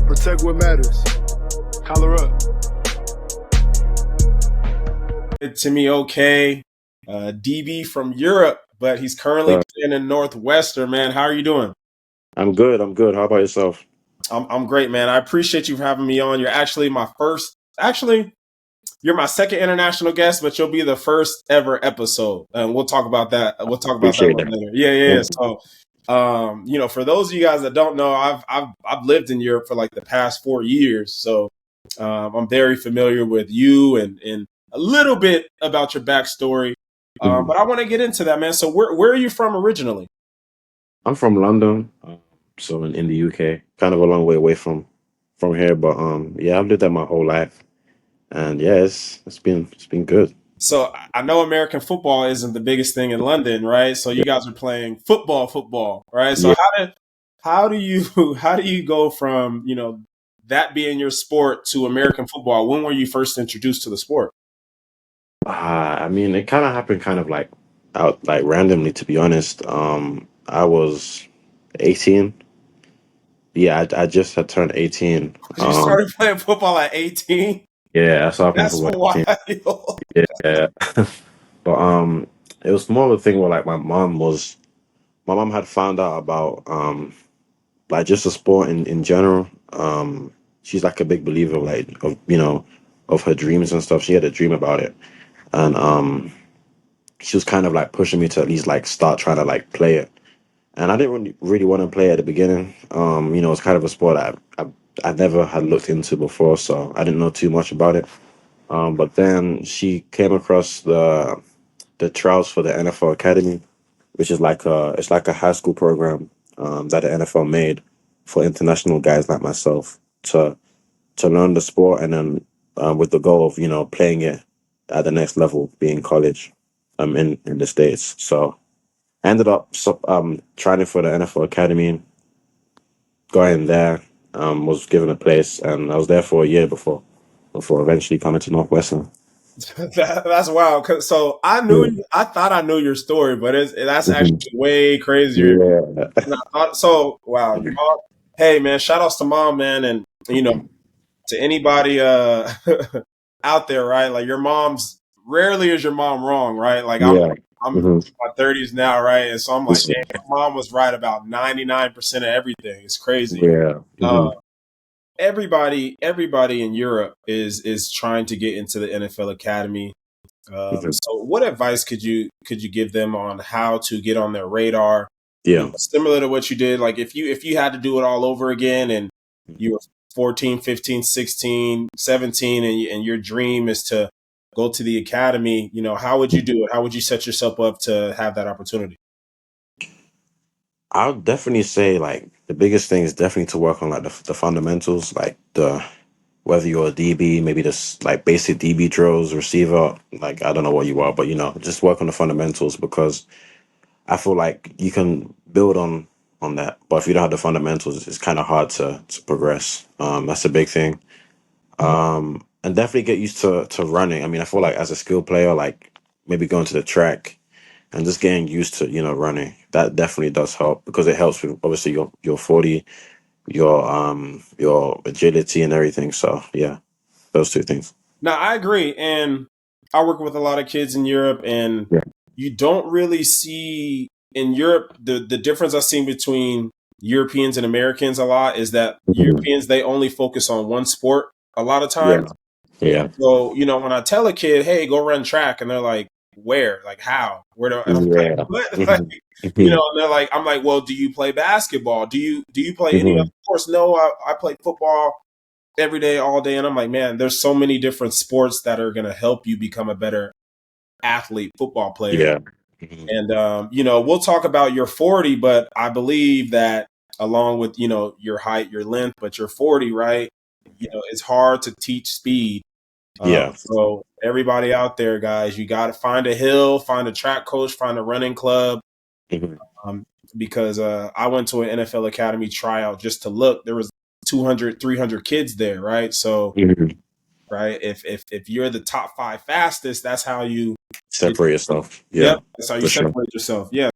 Protect what matters. Holler up. Timi Oke, DB from Europe, but he's currently playing in Northwestern, man. How are you doing? I'm good. How about yourself? I'm great, man. I appreciate you for having me on. You're actually you're my second international guest, but you'll be the first ever episode. And we'll talk about that. We'll talk about that a little later. Yeah. So, for those of you guys that don't know, I've lived in Europe for like the past 4 years. So, I'm very familiar with you and a little bit about your backstory. But I want to get into that, man. So where are you from originally? I'm from London, so in the UK, kind of a long way away from here, but yeah, I've lived there my whole life, and yeah, it's been good. So I know American football isn't the biggest thing in London, right? So you guys are playing football, right? So Yeah. how do you go from that being your sport to American football? When were you first introduced to the sport? I mean, it kind of happened kind of like out like randomly, to be honest. I was 18. Yeah, I just had turned 18. You started playing football at 18? Yeah, I started playing That's football at 18. wild. Yeah, but it was more of a thing where like my mom had found out about like just the sport in general. She's like a big believer of her dreams and stuff. She had a dream about it, and she was kind of like pushing me to at least like start trying to like play it. And I didn't really want to play at the beginning. It's kind of a sport I never had looked into before, so I didn't know too much about it. But then she came across the trials for the NFL Academy, which is like a high school program that the NFL made for international guys like myself to learn the sport, and then with the goal of playing it at the next level, being college, in the States. So I ended up trying for the NFL Academy, going there, was given a place, and I was there for a year before eventually coming to Northwestern. That's wild. So I thought I knew your story, but that's Mhm. actually way crazier Yeah. than I thought. So wow, your mom. Hey man, shout outs to mom, man, and to anybody out there, right? Like your mom's rarely is your mom wrong, right? Like Yeah. I'm in Hmm. my 30s now, right? And so I'm like, man, my mom was right about 99% of everything. It's crazy. Yeah. Uh, Hmm. everybody in Europe is trying to get into the NFL Academy. So what advice could you give them on how to get on their radar? Yeah. Similar to what you did, like if you had to do it all over again and you were 14, 15, 16, 17 and your dream is to go to the academy, how would you do it? How would you set yourself up to have that opportunity? I'll definitely say like the biggest thing is definitely to work on like the fundamentals, like the whether you're a DB, maybe just like basic DB drills, receiver, like I don't know what you are, but just work on the fundamentals, because I feel like you can build on that, but if you don't have the fundamentals, it's kind of hard to progress. That's a big thing. And definitely get used to running. I mean, I feel like as a skill player, like maybe going to the track and just getting used to running, that definitely does help, because it helps with obviously your 40, your agility and everything. So yeah, those two things. Now, I agree. And I work with a lot of kids in Europe, and Yeah. you don't really see in Europe the difference I've seen between Europeans and Americans a lot is that Mhm. Europeans, they only focus on one sport a lot of Yeah. times. Yeah. So, when I tell a kid, hey, go run track, and they're like, where? Like, how? Where do and I'm like, Yeah. what? Like, Mhm. Mhm. and they're like, I'm like, well, do you play basketball? Do you play any other Mhm. sports? No, I play football every day, all day. And I'm like, man, there's so many different sports that are going to help you become a better athlete, football player. Yeah. Mhm. And, we'll talk about your 40, but I believe that along with, your height, your length, but you're 40, right? It's hard to teach speed. Yeah. So everybody out there, guys, you got to find a hill, find a track coach, find a running club. Mhm. Um, because I went to an NFL Academy tryout just to look. There was 200, 300 kids there, right? So Mhm. right? If you're the top 5 fastest, that's how you Separate yourself. Yep. Yeah, That's how you for sure. separate yourself. Yeah.